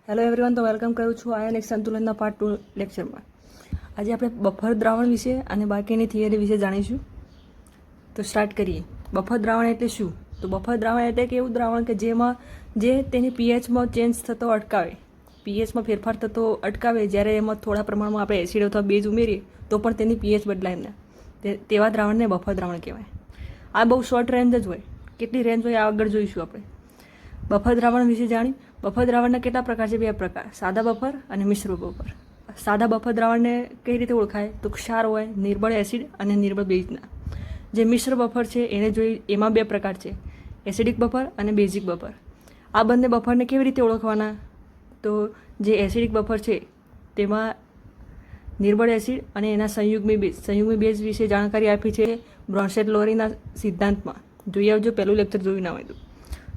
Hello everyone, તો welcome કરું છું આયન એક સંતુલનના પાર્ટ 2 લેક્ચરમાં. આજે આપણે બફર દ્રાવણ વિશે અને બાકીની થિયરી વિશે જાણીશું. તો સ્ટાર્ટ કરીએ. બફર દ્રાવણ એટલે શું? તો બફર દ્રાવણ એટલે કે એવું દ્રાવણ કે જે તેની પીએચમાં ચેન્જ થતો અટકાવે, પીએચમાં ફેરફાર થતો અટકાવે. જ્યારે એમાં થોડા પ્રમાણમાં આપણે એસિડ અથવા બેઝ ઉમેરીએ તો પણ તેની પીએચ બદલાય ના, તેવા દ્રાવણને બફર દ્રાવણ કહેવાય. આ બહુ શોર્ટ રેન્જ જ હોય. કેટલી રેન્જ હોય આગળ જોઈશું આપણે. બફર દ્રાવણ વિશે જાણી. બફર દ્રાવણના કેટલા પ્રકાર છે? 2 પ્રકાર, સાદા બફર અને મિશ્ર બફર. સાદા બફર દ્રાવણને કઈ રીતે ઓળખાય? તો ક્ષાર હોય, નિર્બળ એસિડ અને નિર્બળ બેઝના. જે મિશ્ર બફર છે એને જોઈ, એમાં 2 પ્રકાર છે, એસિડિક બફર અને બેઝિક બફર. આ બંને બફરને કેવી રીતે ઓળખવાના? તો જે એસિડિક બફર છે તેમાં નિર્બળ એસિડ અને એના સંયુગ્મી બેઝ વિશે જાણકારી આપી છે બ્રોન્સેટ-લોરીના સિદ્ધાંતમાં. જોઈ આવજો, પહેલું લેક્ચર જોયું ના હોય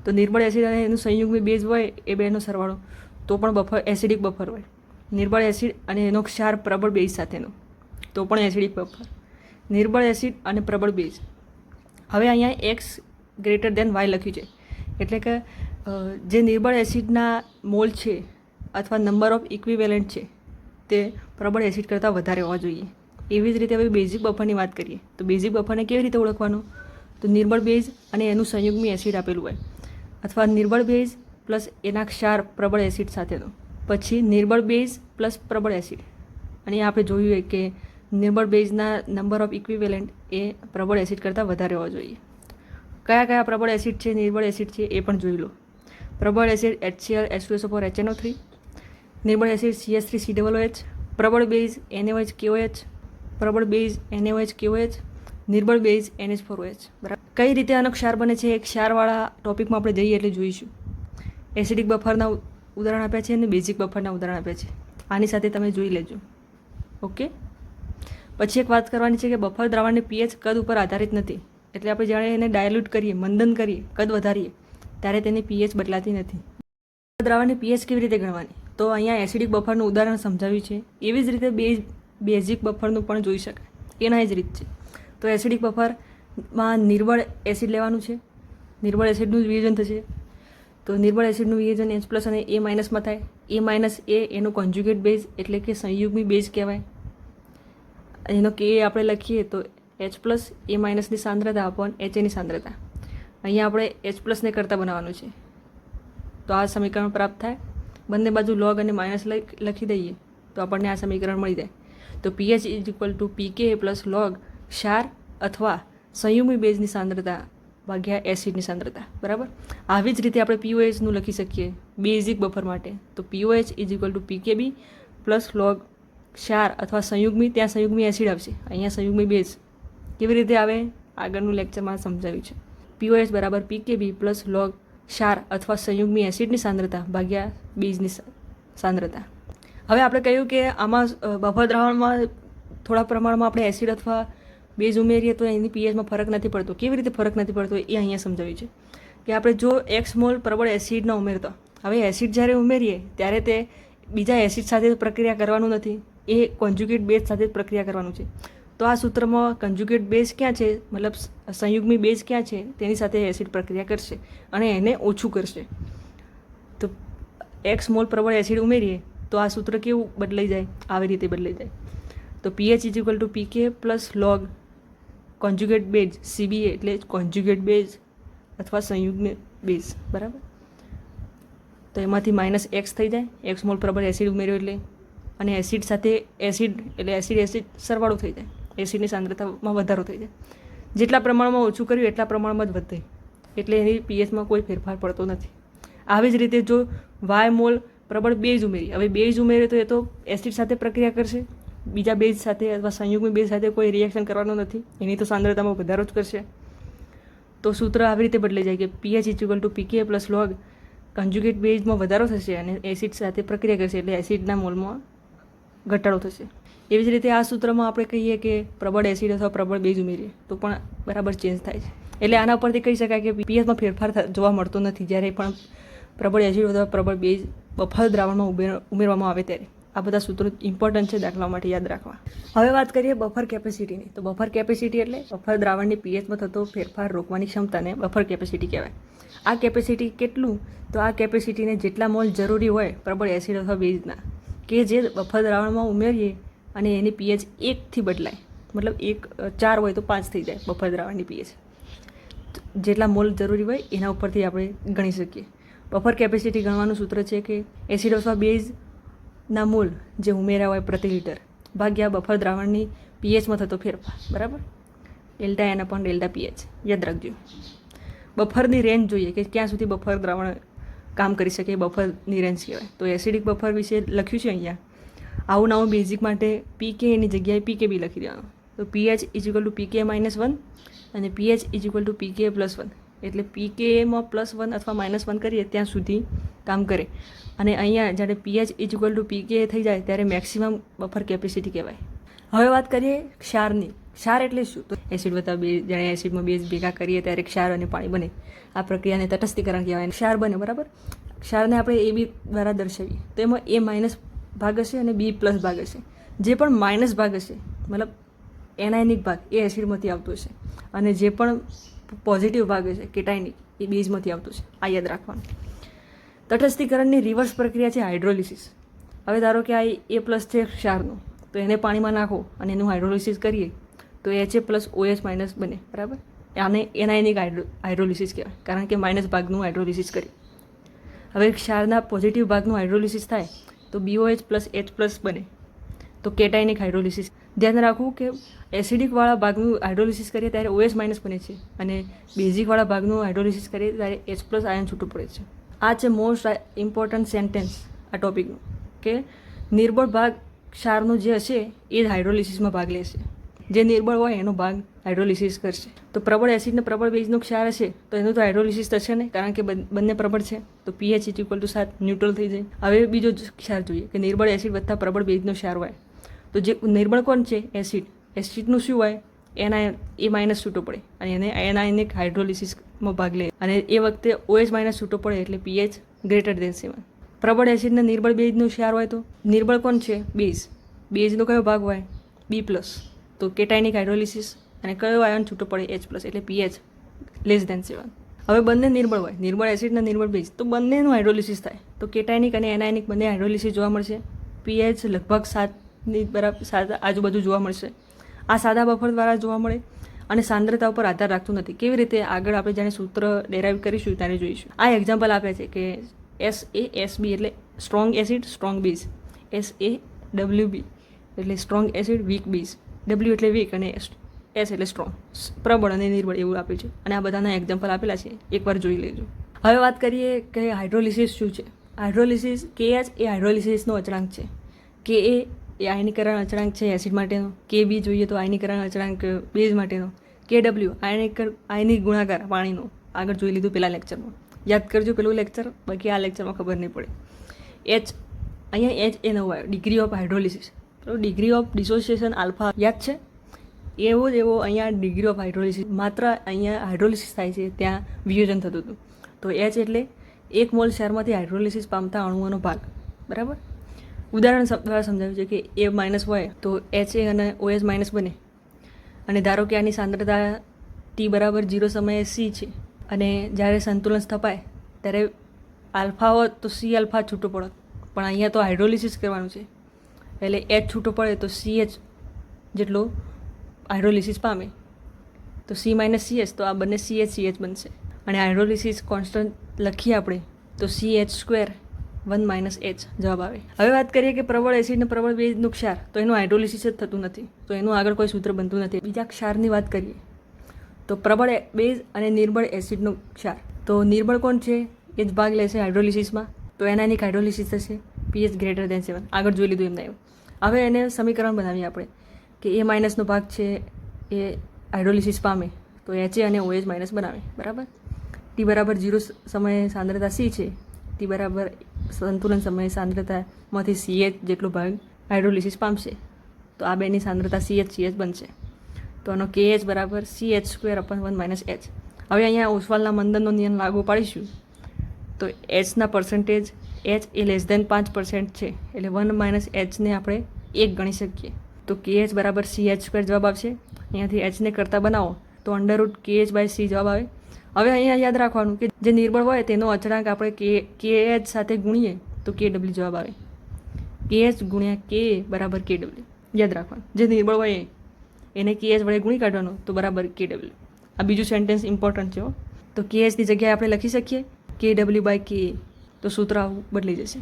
તો નિર્બળ એસિડ અને એનું સંયુગ્મી બેઝ હોય એ બેનો સરવાળો તો પણ બફર એસિડિક બફર હોય. નિર્બળ એસિડ અને એનો ક્ષાર પ્રબળ બેઝ સાથેનો તો પણ એસિડિક બફર. નિર્બળ એસિડ અને પ્રબળ બેઝ. હવે અહીંયા એક્સ ગ્રેટર દેન વાય લખ્યું છે, એટલે કે જે નિર્બળ એસિડના મોલ છે અથવા નંબર ઓફ ઇક્વિવેલન્ટ છે તે પ્રબળ એસિડ કરતાં વધારે હોવા જોઈએ. એવી જ રીતે હવે બેઝિક બફરની વાત કરીએ તો બેઝિક બફરને કેવી રીતે ઓળખવાનું? તો નિર્બળ બેઝ અને એનું સંયુગ્મી એસિડ આપેલું હોય, અથવા નિર્બળ બેઝ પ્લસ એના ક્ષાર પ્રબળ એસિડ સાથેનો, પછી નિર્બળ બેઝ પ્લસ પ્રબળ એસિડ. અને આપણે જોયું હોય કે નિર્બળ બેઝના નંબર ઓફ ઇક્વિવેલન્ટ એ પ્રબળ એસિડ કરતાં વધારે હોવા જોઈએ. કયા કયા પ્રબળ એસિડ છે, નિર્બળ એસિડ છે એ પણ જોઈ લો. પ્રબળ acid HCl H2SO4 HNO3, નિર્બળ acid CH3COOH, પ્રબળ બેઝ NaOH KOH, પ્રબળ બેઝ NaOH KOH, નિર્બળ બેઝ NH4OH. બરાબર. કઈ રીતે આનો ક્ષાર બને છે? એક ક્ષારવાળા ટોપિકમાં આપણે જઈએ એટલે જોઈશું. એસિડિક બફરના ઉદાહરણ આપ્યા છે અને બેઝિક બફરના ઉદાહરણ આપ્યા છે. આની સાથે તમે જોઈ લેજો. ઓકે. પછી એક વાત કરવાની છે કે બફર દ્રાવણની પીએચ કદ ઉપર આધારિત નથી. એટલે આપણે જ્યારે એને ડાયલ્યુટ કરીએ, મંદન કરીએ, કદ વધારીએ ત્યારે તેની પીએચ બદલાતી નથી. દ્રાવણની પીએચ કેવી રીતે ગણવાની? તો અહીંયા એસિડિક બફરનું ઉદાહરણ સમજાવ્યું છે. એવી જ રીતે બેઝિક બફરનું પણ જોઈ શકાય. એના જ રીત છે. તો એસિડિક બફરમાં નિર્બળ એસિડ લેવાનું છે, નિર્બળ એસિડનું વિયોજન થશે. તો નિર્બળ એસિડનું વિયોજન H+ અને A- માં થાય. A- એનો કોન્જ્યુગેટ બેઝ એટલે કે સંયુગ્મી બેઝ કહેવાય. એનો કે આપણે લખીએ તો H+ A- ની સાંદ્રતા અપોન HA ની સાંદ્રતા. અહીંયા આપણે H+ ને કરતાં બનાવવાનું છે. તો આ સમીકરણ પ્રાપ્ત થાય. બંને બાજુ લોગ અને માઇનસ લખી દઈએ તો આપણને આ સમીકરણ મળી જાય. તો pH = pK + log ક્ષાર અથવા સંયુગ્મી બેઝની સાંદ્રતા ભાગ્યા એસિડની સાંદ્રતા. બરાબર. આવી જ રીતે આપણે POHનું લખી શકીએ બેઝિક બફર માટે. તો POH = pKb + log ક્ષાર અથવા સંયુગ્મી, ત્યાં સંયુગ્મી એસિડ આવશે, અહીંયા સંયુગ્મી બેઝ. કેવી રીતે આવે? આગળનું લેક્ચરમાં સમજાવ્યું છે. POH = pKb + log ક્ષાર અથવા સંયુગ્મી એસિડની સાંદ્રતા ભાગ્યા બેઝની સાંદ્રતા. હવે આપણે કહ્યું કે આમાં બફર દ્રાવણમાં થોડા પ્રમાણમાં આપણે એસિડ અથવા બેઝ ઉમેરીએ તો એની પીએચમાં ફરક નથી પડતો. કેવી રીતે ફરક નથી પડતો એ અહીંયા સમજાવ્યું છે કે આપણે જો X મોલ પ્રબળ એસિડનો ઉમેરતો, હવે એસિડ જ્યારે ઉમેરીએ ત્યારે તે બીજા એસિડ સાથે પ્રક્રિયા કરવાનું નથી, એ કોન્જ્યુગેટ બેઝ સાથે જ પ્રક્રિયા કરવાનું છે. તો આ સૂત્રમાં કોન્જ્યુગેટ બેઝ ક્યાં છે, મતલબ સંયુગ્મી બેઝ ક્યાં છે, તેની સાથે એસિડ પ્રક્રિયા કરશે અને એને ઓછું કરશે. તો X મોલ પ્રબળ એસિડ ઉમેરીએ તો આ સૂત્ર કેવું બદલાઈ જાય? આવી રીતે બદલાઈ જાય. તો pH = pK + log conjugate base CBA એટલે કોન્જ્યુગેટ બેઝ અથવા સંયુગ્મ બેઝ. બરાબર. તો એમાંથી -X થઈ જાય, X મોલ પ્રબળ એસિડ ઉમેર્યો એટલે, અને એસિડ સાથે એસિડ એટલે એસિડ સરવાળો થઈ જાય, એસિડની સાંદ્રતામાં વધારો થઈ જાય. જેટલા પ્રમાણમાં ઓછું કર્યું એટલા પ્રમાણમાં જ વધે, એટલે એની પીએચમાં કોઈ ફેરફાર પડતો નથી. આવી જ રીતે જો Y મોલ પ્રબળ બેઝ ઉમેરી, હવે બેઝ ઉમેરે તો એ તો એસિડ સાથે પ્રક્રિયા કરશે, બીજા બેઝ સાથે અથવા સંયુગ્મી બેઝ સાથે કોઈ રિએક્શન કરવાનું નથી, એની તો સાંદ્રતામાં વધારો જ કરશે. તો સૂત્ર આવી રીતે બદલાઈ જાય કે pH = pK + log કોન્જ્યુગેટ બેઝમાં વધારો થશે અને એસિડ સાથે પ્રક્રિયા કરશે એટલે એસિડના મોલમાં ઘટાડો થશે. એવી જ રીતે આ સૂત્રમાં આપણે કહીએ કે પ્રબળ એસિડ અથવા પ્રબળ બેઝ ઉમેરીએ તો પણ બરાબર ચેન્જ થાય છે. એટલે આના પરથી કહી શકાય કે પીએચમાં ફેરફાર જોવા મળતો નથી જ્યારે પણ પ્રબળ એસિડ અથવા પ્રબળ બેઝ બફર દ્રાવણમાં ઉમેરવામાં આવે ત્યારે. આ બધા સૂત્રો ઇમ્પોર્ટન્ટ છે દાખલા માટે યાદ રાખવા. હવે વાત કરીએ બફર કેપેસિટીની. તો બફર કેપેસિટી એટલે બફર દ્રાવણની પીએચમાં થતો ફેરફાર રોકવાની ક્ષમતાને બફર કેપેસિટી કહેવાય. આ કેપેસિટી કેટલું, તો આ કેપેસિટીને જેટલા મોલ જરૂરી હોય પ્રબળ એસિડ અથવા બેઝના, કે જે બફર દ્રાવણમાં ઉમેરીએ અને એની પીએચ 1થી બદલાય, મતલબ 4 હોય તો 5 થઈ જાય બફર દ્રાવણની પીએચ, જેટલા મોલ જરૂરી હોય એના ઉપરથી આપણે ગણી શકીએ. બફર કેપેસિટી ગણવાનું સૂત્ર છે કે એસિડ અથવા બેઝના મોલ જે ઉમેર્યા હોય પ્રતિ લિટર ભાગ્યા બફર દ્રાવણની પીએચમાં થતો ફેરફાર, બરાબર, delta n upon delta pH. યાદ રાખજો. બફરની રેન્જ જોઈએ કે ક્યાં સુધી બફર દ્રાવણ કામ કરી શકે, બફરની રેન્જ કહેવાય. તો એસિડિક બફર વિશે લખ્યું છે અહીંયા. આવું નવું બેઝિક માટે પીકે એની જગ્યાએ પીકે બી લખી દેવાનું. તો પીએચ ઇઝ ટુ પીકે -1 અને પીએચ ઇઝ ટુ પીકે +1, એટલે પીકેમાં +1 અથવા -1 કરીએ ત્યાં સુધી કામ કરે. અને અહીંયા જ્યારે પીએચ ઇઝ ટુ પીકે થઈ જાય ત્યારે મેક્સિમમ બફર કેપેસિટી કહેવાય. હવે વાત કરીએ ક્ષારની. ક્ષાર એટલે શું? તો એસિડ વત્તા બેઝ, જ્યારે એસિડમાં બેઝ ભેગા કરીએ ત્યારે ક્ષાર અને પાણી બને. આ પ્રક્રિયાને તટસ્થીકરણ કહેવાય. ક્ષાર બને, બરાબર. ક્ષારને આપણે AB દ્વારા દર્શાવીએ તો એમાં A- ભાગ હશે અને B+ ભાગ હશે. જે પણ માઇનસ ભાગ હશે, મતલબ એનાયનિક ભાગ, એ એસિડમાંથી આવતો હશે, અને જે પણ પોઝિટિવ ભાગ હશે કેટાયનિક, એ બેઝમાંથી આવતો છે. આ યાદ રાખવાનું. તટસ્થીકરણની રિવર્સ પ્રક્રિયા છે હાઇડ્રોલિસિસ. હવે ધારો કે આ A+ છે ક્ષારનું, તો એને પાણીમાં નાખો અને એનું હાઇડ્રોલિસિસ કરીએ તો HA+OH- બને, બરાબર. આને એનાયનિક હાઇડ્રોલિસિસ કહેવાય, કારણ કે માઇનસ ભાગનું હાઇડ્રોલિસિસ કરીએ. હવે ક્ષારના પોઝિટિવ ભાગનું હાઇડ્રોલિસિસ થાય તો BOH+H+ બને, તો કેટાયનિક હાઇડ્રોલિસિસ. ધ્યાન રાખવું કે એસિડિકવાળા ભાગનું હાઇડ્રોલિસિસ કરીએ ત્યારે OH- બને છે અને બેઝિકવાળા ભાગનું હાઇડ્રોલિસિસ કરીએ ત્યારે H+ આયન છૂટું પડે છે. આ છે મોસ્ટ ઇમ્પોર્ટન્ટ સેન્ટેન્સ આ ટોપિકનું, કે નિર્બળ ભાગ ક્ષારનું જે હશે એ જ હાઇડ્રોલિસિસમાં ભાગ લેશે. જે નિર્બળ હોય એનો ભાગ હાઇડ્રોલિસિસ કરશે. તો પ્રબળ એસિડ ને પ્રબળ બેઝનો ક્ષાર હશે તો એનું તો હાઇડ્રોલિસિસ થશે ને, કારણ કે બંને પ્રબળ છે. તો pH = 7 ન્યુટ્રલ થઈ જાય. હવે બીજો ક્ષાર જોઈએ કે નિર્બળ એસિડ વત્તા પ્રબળ બેઝનો ક્ષાર હોય તો જે નિર્બળ કોણ છે? એસિડ. એસિડનું શું હોય? A- છૂટો પડે અને એને એનાયનિક હાઇડ્રોલિસિસમાં ભાગ લે, અને એ વખતે OH- છૂટો પડે એટલે pH > 7. પ્રબળ એસિડને નિર્બળ બેઝનું ક્ષાર હોય તો નિર્બળ કોણ છે? બેઝ. બેઝનો કયો ભાગ હોય? B+, તો કેટાયનિક હાઇડ્રોલિસિસ, અને કયો આયન છૂટો પડે? H+, એટલે pH << 7. હવે બંને નિર્બળ હોય, નિર્બળ એસિડ અને નિર્બળ બેઝ, તો બંનેનું હાઇડ્રોલિસિસ થાય તો કેટાયનિક અને એનાયનિક બંને હાઇડ્રોલિસિસ જોવા મળશે. pH લગભગ 7ની બરાબર 7 આજુબાજુ જોવા મળશે. આ સાદા બફર દ્વારા જોવા મળે અને સાંદ્રતા ઉપર આધાર રાખતું નથી. કેવી રીતે? આગળ આપણે જ્યારે સૂત્ર ડેરાઇવ કરીશું ત્યારે જોઈશું. આ એક્ઝામ્પલ આપ્યા છે કે SaSb એટલે strong acid strong base, SaWb એટલે strong acid weak base, W એટલે વીક અને S એટલે સ્ટ્રોંગ, પ્રબળ અને નિર્બળ એવું આપ્યું છે. અને આ બધાના એક્ઝામ્પલ આપેલા છે, એકવાર જોઈ લેજો. હવે વાત કરીએ કે હાઇડ્રોલિસિસ શું છે. હાઇડ્રોલિસિસ KH એ હાઇડ્રોલિસિસનો અચળાંક છે. Ka એ આયનીકરણ અચળાંક છે એસિડ માટેનો. Kb જોઈએ તો આયનીકરણ અચળાંક બેઝ માટેનો. Kw આયનિક ગુણાકાર પાણીનો, આગળ જોઈ લીધું પેલા લેક્ચરમાં. યાદ કરજો પેલું લેક્ચર, બાકી આ લેક્ચરમાં ખબર નહીં પડે. H, અહીંયા H એ નવું આવ્યું, ડિગ્રી ઓફ હાઇડ્રોલિસિસ. તો ડિગ્રી ઓફ ડિસોસિએશન આલ્ફા યાદ છે? એવો જ એવો અહીંયા ડિગ્રી ઓફ હાઇડ્રોલિસિસ, માત્ર અહીંયા હાઇડ્રોલિસિસ થાય છે ત્યાં વિયોજન થતું હતું. તો H એટલે 1 મોલ ક્ષારમાંથી હાઇડ્રોલિસિસ પામતા અણુઓનો ભાગ, બરાબર. ઉદાહરણ દ્વારા સમજાવ્યું છે કે A- હોય તો HA અને OH- બને. અને ધારો કે આની સાંદ્રતા T = 0 સમયે C છે, અને જ્યારે સંતુલન સ્થપાય ત્યારે આલ્ફા હોત તો C- છૂટો પડત, પણ અહીંયા તો હાઇડ્રોલિસિસ કરવાનું છે એટલે H છૂટો પડે તો CH જેટલો હાઇડ્રોલિસિસ પામે. તો C - CH, તો આ બંને CH બનશે. અને હાઇડ્રોલિસિસ કોન્સ્ટન્ટ લખીએ આપણે તો CH² 1 - H જવાબ આવે. હવે વાત કરીએ કે પ્રબળ એસિડ ને પ્રબળ બેઝનું ક્ષાર, તો એનું હાઇડ્રોલિસિસ જ થતું નથી, તો એનું આગળ કોઈ સૂત્ર બનતું નથી. બીજા ક્ષારની વાત કરીએ તો પ્રબળ બેઝ અને નિર્બળ એસિડનો ક્ષાર. તો નિર્બળ કોણ છે? એ જ ભાગ લેશે હાઇડ્રોલિસિસમાં, તો એનાયનિક હાઇડ્રોલિસિસ થશે pH > 7. આગળ જોઈ લીધું એમને. હવે એને સમીકરણ બનાવીએ આપણે કે A- નો ભાગ છે એ હાઇડ્રોલિસિસ પામે તો HA અને OH- બનાવે, બરાબર. T = 0 સમયે સાંદ્રતા C છે, T = સંતુલન સમયે સાંદ્રતામાંથી CH જેટલો ભાગ હાઇડ્રોલિસિસ પામશે, તો આ બેની સાંદ્રતા CH બનશે. તો આનો KH = CH² 1 - H. હવે અહીંયા ઓસ્વાલના મંદનનો નિયમ લાગુ પાડીશું તો Hના પર્સન્ટેજ H એ <5% છે, એટલે 1 - H ને આપણે 1 ગણી શકીએ. તો KH = CH² જવાબ આવશે. અહીંયાથી Hને કરતાં બનાવો તો √KH/C જવાબ આવે. હવે અહીંયા યાદ રાખવાનું કે જે નિર્બળ હોય તેનો અચળાંક આપણે કે એચ સાથે ગુણીએ તો કે ડબલ્યુ જવાબ આવે. કે એચ ગુણ્યા કે બરાબર કે ડબલ્યુ યાદ રાખવાનું. જે નિર્બળ હોય એને કે એચ વડે ગુણી કાઢવાનો તો બરાબર કે ડબલ્યુ. આ બીજું સેન્ટેન્સ ઇમ્પોર્ટન્ટ છે. તો કે એચની જગ્યાએ આપણે લખી શકીએ કે ડબલ્યુ બાય કે, તો સૂત્ર આવું બદલી જશે.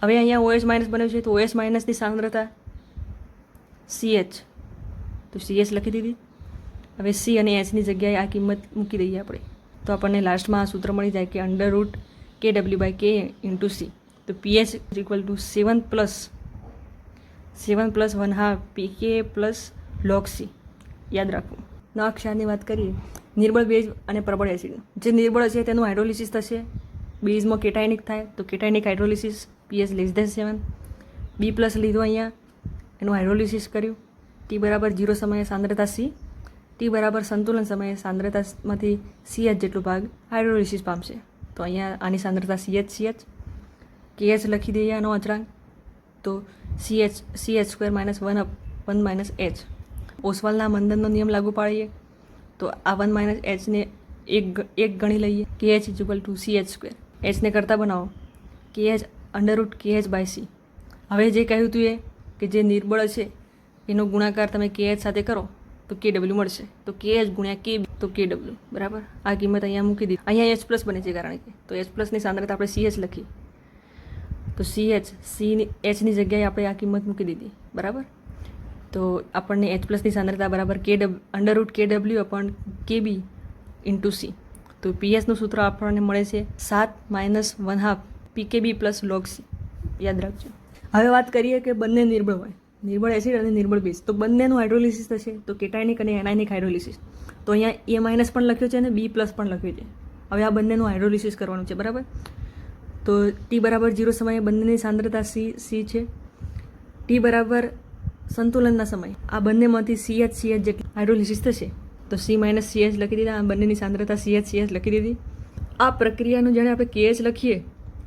હવે અહીંયા OH માઇનસ બન્યું છે તો OH માઇનસની સાંદ્રતા CH, તો CH લખી દીધી. હવે C અને Hની જગ્યાએ આ કિંમત મૂકી દઈએ આપણે, તો આપણને લાસ્ટમાં આ સૂત્ર મળી જાય કે અંડર રૂટ કે W by k into C. તો PH is equal to 7 plus 1/2 PK plus log C. યાદ રાખવું. નવા ક્ષારની વાત કરીએ, નિર્બળ બેઝ અને પ્રબળ એસિડ. જે નિર્બળ છે તેનું હાઇડ્રોલિસિસ થશે, બેઝમાં કેટાયનિક થાય તો કેટાયનિક હાઇડ્રોલિસિસ pH <7. B પ્લસ લીધો અહીંયા, એનું હાઇડ્રોલિસિસ કર્યું. T બરાબર 0 સમયે સાંદ્રતા C, T બરાબર સંતુલન સમયે સાંદ્રતામાંથી CH જેટલો ભાગ હાઇડ્રોલિસિસ પામશે. તો અહીંયા આની સાંદ્રતા CH, KH લખી દઈએ આનો અચળાંક, તો CH² -1 માઇનસ H. ઓસ્વાલના મંદનનો નિયમ લાગુ પાડીએ તો આ 1 - H ને એક ગણી લઈએ. KH is two CH². Hને કરતાં બનાવો KH under root KH by C. હવે જે કહ્યું હતું એ કે જે નિર્બળ છે એનો ગુણાકાર તમે KH સાથે કરો તો KW મળશે. તો KH ગુણ્યા KB તો KW બરાબર. આ કિંમત અહીંયા મૂકી દીધી. અહીંયા H પ્લસ બને છે કારણ કે, તો H પ્લસની સાંદ્રતા આપણે CH લખી, તો Hની જગ્યાએ આપણે આ કિંમત મૂકી દીધી બરાબર. તો આપણને H પ્લસની સાંદ્રતા બરાબર under route KW upon KB into C. તો PHનું સૂત્ર આપણને મળે છે 7 - 1/2 PKB પ્લસ log C. યાદ રાખજો. હવે વાત કરીએ કે બંને નિર્બળ હોય, નિર્બળ એસિડ અને નિર્બળ બેઝ, તો બંનેનું હાઇડ્રોલિસિસ થશે. તો કેટાયનિક અને એનાયનિક હાઇડ્રોલિસિસ. તો અહીંયા A માઇનસ પણ લખ્યો છે અને B પ્લસ પણ લખ્યું છે. હવે આ બંનેનું હાઇડ્રોલિસિસ કરવાનું છે બરાબર. તો T બરાબર 0 સમયે બંનેની સાંદ્રતા C છે. T બરાબર સંતુલનના સમય આ બંનેમાંથી CH જેટલું હાઇડ્રોલિસિસ થશે. તો C - CH લખી દીધા. આ બંનેની સાંદ્રતા CH લખી દીધી. આ પ્રક્રિયાનું જ્યારે આપણે KH લખીએ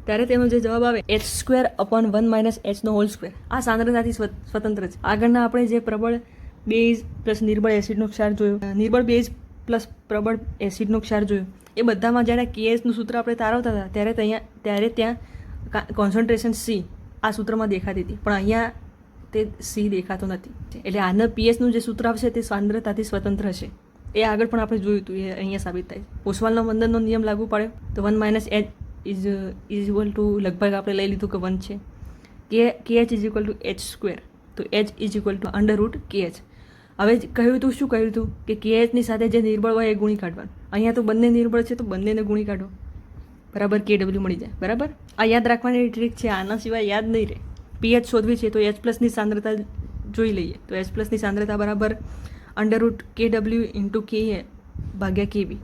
ત્યારે તેનો જે જવાબ આવે H² અપોન 1 - H નો હોલ સ્ક્વેર. આ સાંદ્રતાથી સ્વતંત્ર છે. આગળના આપણે જે પ્રબળ બેઝ પ્લસ નિર્બળ એસિડનો ક્ષાર જોયો, નિર્બળ બેઝ પ્લસ પ્રબળ એસિડનો ક્ષાર જોયો, એ બધામાં જ્યારે KHનું સૂત્ર આપણે તારવતા હતા ત્યારે ત્યાં કોન્સન્ટ્રેશન C આ સૂત્રમાં દેખાતી હતી, પણ અહીંયા તે C દેખાતો નથી. એટલે આના PHનું જે સૂત્ર આવશે તે સાંદ્રતાથી સ્વતંત્ર હશે. એ આગળ પણ આપણે જોયું હતું, એ અહીંયા સાબિત થાય. ઓસ્વાલનો મંદનનો નિયમ લાગુ પાડ્યો તો 1 - H ઇઝ ઇક્વલ ટુ લગભગ આપણે લઈ લીધું કે 1 છે. KH is equal to H². તો H is equal to under root KH. હવે કહ્યું હતું શું કહ્યું હતું કે KHની સાથે જે નિર્બળ હોય એ ગુણી કાઢવાનું. અહીંયા તો બંને નિર્બળ છે તો બંનેને ગુણી કાઢો બરાબર KW મળી જાય બરાબર. આ યાદ રાખવાની ટ્રીક છે, આના સિવાય યાદ નહીં રહે. PH શોધવી છે તો H પ્લસની સાંદ્રતા જોઈ લઈએ. તો H પ્લસની સાંદ્રતા બરાબર under route KW into KA ભાગ્યા KB.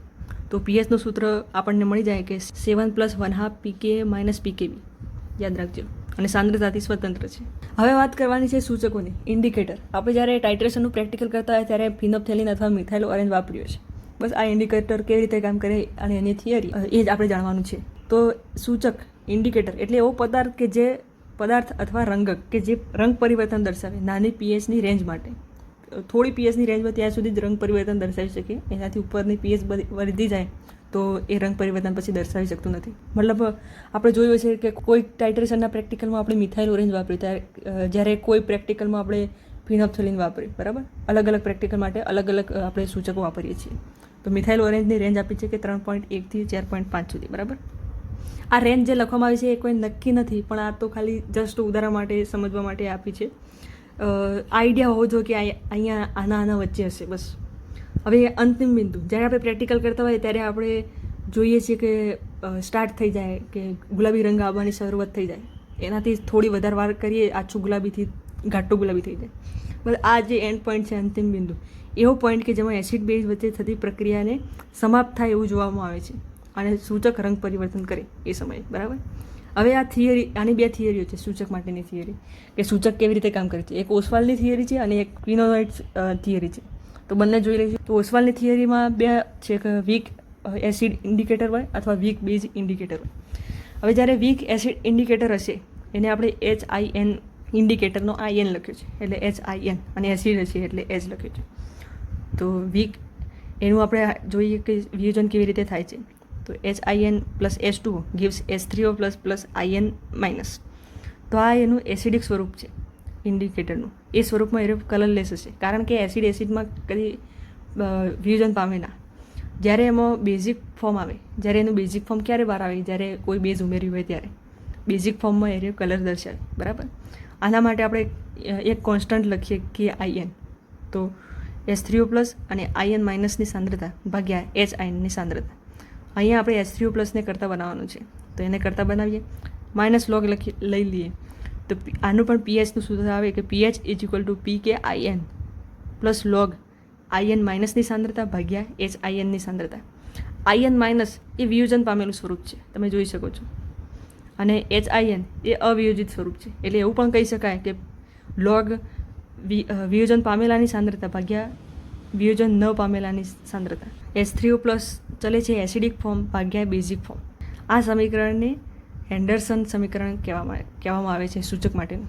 તો PHનું સૂત્ર આપણને મળી જાય કે 7 + 1/2 PK - PKB. યાદ રાખજો. અને સાંદ્રતાથી સ્વતંત્ર છે. હવે વાત કરવાની છે સૂચકોની, ઇન્ડિકેટર. આપણે જ્યારે ટાઇટ્રેશનનું પ્રેક્ટિકલ કરતા હોય ત્યારે ફિનોપ્થેલિન અથવા મિથાઇલ ઓરેન્જ વાપર્યો છે. બસ આ ઇન્ડિકેટર કેવી રીતે કામ કરે અને એની થિયરી એ જ આપણે જાણવાનું છે. તો સૂચક ઇન્ડિકેટર એટલે એવો પદાર્થ કે જે પદાર્થ અથવા રંગક કે જે રંગ પરિવર્તન દર્શાવે નાની pHની રેન્જ માટે. થોડી pHની રેન્જ હોય ત્યાં સુધી જ રંગ પરિવર્તન દર્શાવી શકીએ. એનાથી ઉપરની pH વધી જાય તો એ રંગ પરિવર્તન પછી દર્શાવી શકતું નથી. મતલબ આપણે જોયું છે કે કોઈ ટાઇટ્રેશનના પ્રેક્ટિકલમાં આપણે મિથાઇલ ઓરેન્જ વાપર્યું, જ્યારે કોઈ પ્રેક્ટિકલમાં આપણે ફિનોપ્થેલિન વાપર્યું બરાબર. અલગ અલગ પ્રેક્ટિકલ માટે અલગ અલગ આપણે સૂચકો વાપરીએ છીએ. તો મિથાઇલ ઓરેન્જની રેન્જ આપી છે કે 3.1 થી 4.5 સુધી બરાબર. આ રેન્જ જે લખવામાં આવી છે એ કોઈ નક્કી નથી, પણ આ તો ખાલી જસ્ટ ઉદાહરણ માટે સમજવા માટે આપી છે. આઈડિયા હોવો જોઈએ કે અહીંયા આના વચ્ચે હશે બસ. હવે અંતિમ બિંદુ જ્યારે આપણે પ્રેક્ટિકલ કરતા હોય ત્યારે આપણે જોઈએ છીએ કે સ્ટાર્ટ થઈ જાય કે ગુલાબી રંગ આવવાની શરૂઆત થઈ જાય, એનાથી થોડી વધારે વાર કરીએ આછું ગુલાબીથી ઘાટું ગુલાબી થઈ જાય. બસ આ જે એન્ડ પોઈન્ટ છે, અંતિમ બિંદુ, એવો પોઈન્ટ કે જેમાં એસિડ બેઝ વચ્ચે થતી પ્રક્રિયાને સમાપ્ત થાય એવું જોવામાં આવે છે અને સૂચક રંગ પરિવર્તન કરે એ સમયે બરાબર. હવે આ થિયરી, આની બે થિયરીઓ છે સૂચક માટેની થિયરી, કે સૂચક કેવી રીતે કામ કરે છે. એક ઓસ્વાલની થિયરી છે અને એક ક્વિનોઇટ્સ થિયરી છે. તો બંને જોઈ લઈશું. તો ઓસ્વાલની થિયરીમાં બે છે કે વીક એસિડ ઇન્ડિકેટર હોય અથવા વીક બેઝ ઇન્ડિકેટર હોય. હવે જ્યારે વીક એસિડ ઇન્ડિકેટર હશે એને આપણે HIN ઇન્ડિકેટરનો IN લખ્યો છે એટલે HIN, અને એસિડ હશે એટલે H લખ્યો છે. તો વીક એનું આપણે જોઈએ કે વિયોજન કેવી રીતે થાય છે. તો HIN plus H2O gives H3O plus plus IN minus. તો આ એનું એસિડિક સ્વરૂપ છે ઇન્ડિકેટરનું. એ સ્વરૂપમાં એ કલરલેસ હશે કારણ કે એસિડમાં કદી વિયોજન પામે ના. જ્યારે એમાં બેઝિક ફોર્મ આવે, જ્યારે એનું બેઝિક ફોર્મ ક્યારે બહાર આવે, જ્યારે કોઈ બેઝ ઉમેર્યું હોય ત્યારે બેઝિક ફોર્મમાં એ કલર દર્શાવે. બરાબર. આના માટે આપણે એક કોન્સ્ટન્ટ લખીએ કે IN. તો H3O પ્લસ અને IN માઇનસની સાંદ્રતા ભાગ્યા HINની સાંદ્રતા. અહીંયા આપણે H3O પ્લસને કરતાં બનાવવાનું છે, તો એને કરતાં બનાવીએ. માઇનસ લોગ લઈ લઈએ તો આનું પણ pHનું સૂત્ર આવે કે pH is equal to pKIN plus log IN માઇનસની સાંદ્રતા ભાગ્યા HINની સાંદ્રતા. IN માઇનસ એ વિયોજન પામેલું સ્વરૂપ છે, તમે જોઈ શકો છો, અને HIN એ અવિયોજિત સ્વરૂપ છે. એટલે એવું પણ કહી શકાય કે લોગ વિયોજન પામેલાની સાંદ્રતા ભાગ્યા વિયોજન ન પામેલાની સાંદ્રતા. H3O પ્લસ ચલે છે એસિડિક ફોર્મ ભાગ્યા બેઝિક ફોર્મ. આ સમીકરણને હેન્ડરસન સમીકરણ કહેવામાં આવે છે સૂચક માટેનું.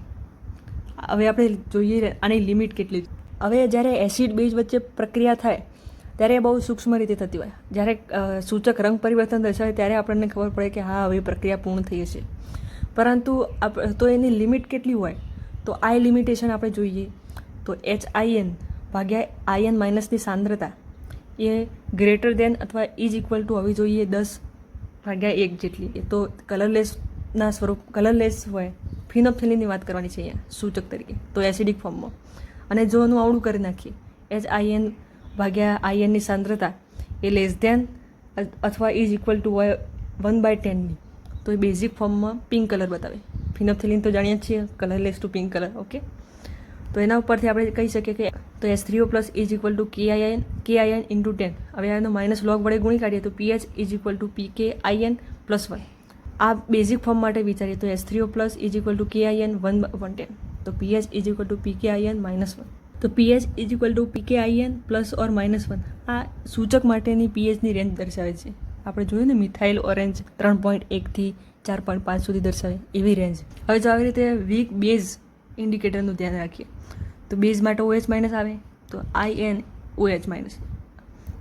હવે આપણે જોઈએ આની લિમિટ કેટલી. હવે જ્યારે એસિડ બેઝ વચ્ચે પ્રક્રિયા થાય ત્યારે બહુ સૂક્ષ્મ રીતે થતી હોય. જ્યારે સૂચક રંગ પરિવર્તન દર્શાવે ત્યારે આપણને ખબર પડે કે હા હવે પ્રક્રિયા પૂર્ણ થઈ હશે. પરંતુ તો એની લિમિટ કેટલી હોય, તો આ લિમિટેશન આપણે જોઈએ તો HIN ભાગ્યા IN માઇનસની સાંદ્રતા એ ગ્રેટર દેન અથવા ઇઝ ઇક્વલ ટુ હોવી જોઈએ 10/1 જેટલી. એ તો કલરલેસના સ્વરૂપ કલરલેસ હોય. ફિનોપ્થેલિનની વાત કરવાની છે અહીંયા સૂચક તરીકે, તો એસિડિક ફોર્મમાં. અને જો એનું આવડું કરી નાખીએ HIN ભાગ્યા INની સાંદ્રતા એ લેસ દેન અથવા ઇઝ ઇક્વલ ટુ હોય 1/10ની, તો એ બેઝિક ફોર્મમાં પિંક કલર બતાવે. ફિનોપ્થેલિન તો જાણીએ જ છીએ, colourless two pink colour. Okay, તો એના ઉપરથી આપણે કહી શકીએ કે તો H3O plus is equal to KIN into 10. હવે આનો માઇનસ લોગ વડે ગુણી કાઢીએ તો pH is equal to pKIN plus 1. આ બેઝિક ફોર્મ માટે વિચારીએ તો H3O plus is equal to KIN 1/10. તો pH is equal to pKIN minus 1. તો pH is equal to pKIN plus or minus 1. આ સૂચક માટેની pHની રેન્જ દર્શાવે છે. આપણે જોયું ને મિથાઇલ ઓરેન્જ 3.1 થી 4.5 સુધી દર્શાવે એવી રેન્જ. હવે જો આવી રીતે વીક બેઝ ઇન્ડિકેટરનું ધ્યાન રાખીએ તો બેઝ માટે OH માઇનસ આવે તો IN OH માઇનસ.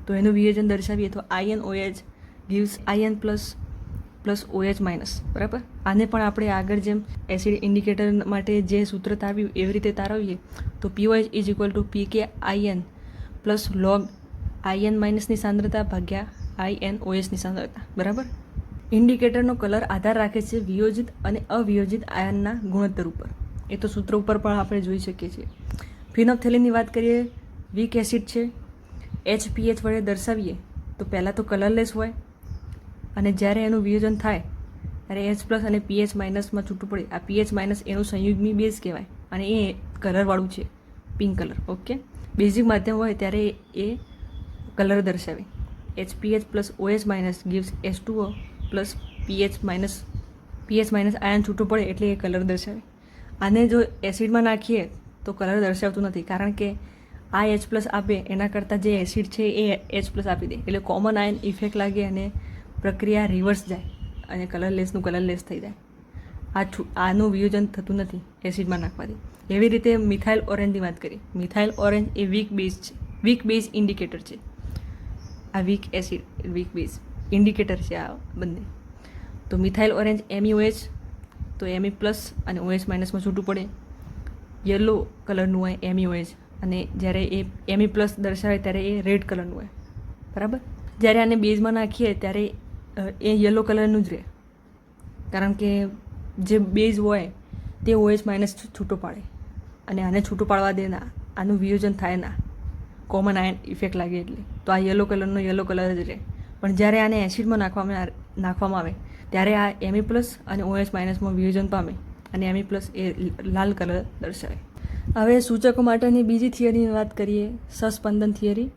તો એનું વિયોજન દર્શાવીએ તો IN OH gives IN plus OH minus. બરાબર. આને પણ આપણે આગળ જેમ એસિડ ઇન્ડિકેટર માટે જે સૂત્ર તારવ્યું એવી રીતે તારવીએ તો POH is equal to pKIN plus log IN માઇનસની સાંદ્રતા ભાગ્યા IN OHની સાંદ્રતા. બરાબર. ઇન્ડિકેટરનો કલર આધાર રાખે છે વિયોજિત અને અવિયોજિત આયનના ગુણોત્તર ઉપર. એ તો સૂત્ર ઉપર પણ આપણે જોઈ શકીએ છીએ. ફિનોપ્થેલિનની વાત કરીએ, વીક એસિડ છે. HPH વડે દર્શાવીએ તો પહેલાં તો કલરલેસ હોય, અને જ્યારે એનું વિયોજન થાય ત્યારે H પ્લસ અને pH માઇનસમાં છૂટું પડે. આ pH માઇનસ એનું સંયુગ્મી બેઝ કહેવાય અને એ કલરવાળું છે, પિંક કલર. ઓકે, બેઝિક માધ્યમ હોય ત્યારે એ કલર દર્શાવે. HPH plus OH minus gives H2O plus pH minus ion છૂટું પડે એટલે એ કલર દર્શાવે. આને જો એસિડમાં નાખીએ તો કલર દર્શાવતું નથી, કારણ કે આ H પ્લસ આપે એના કરતાં જે એસિડ છે એ H પ્લસ આપી દે એટલે કોમન આયન ઇફેક્ટ લાગે અને પ્રક્રિયા રિવર્સ જાય અને કલરલેસનું કલરલેસ થઈ જાય. આનું વિયોજન થતું નથી એસિડમાં નાખવાથી. એવી રીતે મિથાઇલ ઓરેન્જની વાત કરીએ. મિથાઇલ ઓરેન્જ એ વીક બેઝ છે, વીક બેઝ ઇન્ડિકેટર છે. આ weak acid weak base indicator છે આ બંને. તો મિથાઇલ ઓરેન્જ MEOH તો Me પ્લસ અને OH માઇનસમાં છૂટું પડે. યલો કલરનું હોય MEOH, અને જ્યારે એ Me પ્લસ દર્શાવે ત્યારે એ રેડ કલરનું હોય. બરાબર. જ્યારે આને બેઝમાં નાખીએ ત્યારે એ યલો કલરનું જ રહે, કારણ કે જે બેઝ હોય તે OH માઇનસ છૂટો પાડે અને આને છૂટું પાડવા દે ના, આનું વિયોજન થાય ના, કોમન આયન ઇફેક્ટ લાગે એટલે. તો આ યલો કલરનો યલો કલર જ રહે. પણ જ્યારે આને એસિડમાં નાખવામાં આવે ત્યારે આ Me પ્લસ અને OH માઇનસમાં વિયોજન પામે અને Me પ્લસ એ લાલ કલર દર્શાવે. હવે સૂચકો માટેની બીજી થિયરીની વાત કરીએ, સસ્પંદન થિયરી,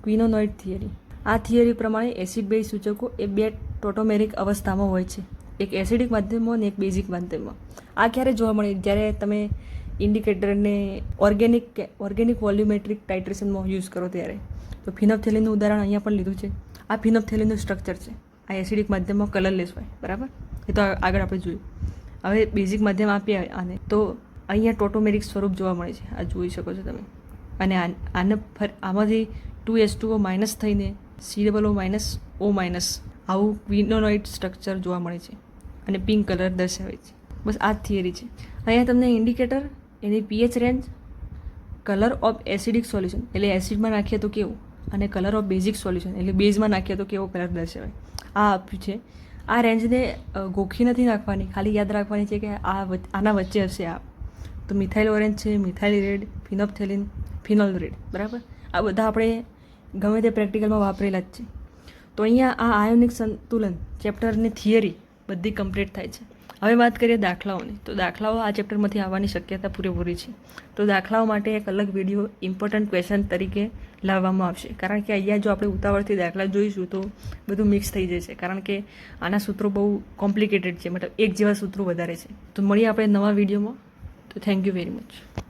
ક્વિનોનોઇડ થિયરી. આ થિયરી પ્રમાણે એસિડ બેઝ સૂચકો એ બે ટોટોમેરિક અવસ્થામાં હોય છે, એક એસિડિક માધ્યમમાં અને એક બેઝિક માધ્યમમાં. આ ક્યારે જોવા મળે? જ્યારે તમે ઇન્ડિકેટરને ઓર્ગેનિક વોલ્યુમેટ્રિક ટાઇટ્રેશનમાં યુઝ કરો ત્યારે. તો ફિનોપ્થેલિનનું ઉદાહરણ અહીંયા પણ લીધું છે. આ ફિનોપ્થેલિનનું સ્ટ્રક્ચર છે. આ એસિડિક માધ્યમમાં કલરલેસ હોય. બરાબર. એ તો આગળ આપણે જોયું. હવે બેઝિક માધ્યમ આપીએ આને તો અહીંયા ટોટોમેરિક સ્વરૂપ જોવા મળે છે. આ જોઈ શકો છો તમે. અને આને આમાંથી 2H2O માઇનસ થઈને COO માઇનસ O માઇનસ આવું ક્વિનોનોઇડ સ્ટ્રક્ચર જોવા મળે છે અને પિંક કલર દર્શાવે છે. બસ આ જ થિયરી છે. અહીંયા તમને indicator, any pH range, colour of acidic solution એટલે એસિડમાં નાખીએ તો કેવું, અને કલર ઓફ બેઝિક સોલ્યુશન એટલે બેઝમાં નાખીએ તો કેવો કલર દર્શાવે, આ આપ્યું છે. આ રેન્જને ગોખી નથી નાખવાની, ખાલી યાદ રાખવાની છે કે આના વચ્ચે હશે આ. તો મિથાઇલ ઓરેન્જ છે, methyl red, phenolphthalein, phenol red, બરાબર. આ બધા આપણે ગમે તે પ્રેક્ટિકલમાં વાપરેલા જ છે. તો અહીંયા આ આયોનિક સંતુલન ચેપ્ટરની થિયરી બધી કમ્પ્લીટ થાય છે. હવે વાત કરીએ દાખલાઓની. તો દાખલાઓ આ ચેપ્ટરમાંથી આવવાની શક્યતા પૂરેપૂરી છે. તો દાખલાઓ માટે એક અલગ વિડીયો ઇમ્પોર્ટન્ટ ક્વેશ્ચન તરીકે લાવવામાં આવશે, કારણ કે અહીંયા જો આપણે ઉતાવળથી દાખલા જોઈશું તો બધું મિક્સ થઈ જશે, કારણ કે આના સૂત્રો બહુ કોમ્પ્લિકેટેડ છે, મતલબ એક જેવા સૂત્રો વધારે છે. તો મળીએ આપણે નવા વિડીયોમાં. તો થેન્ક યુ વેરી મચ.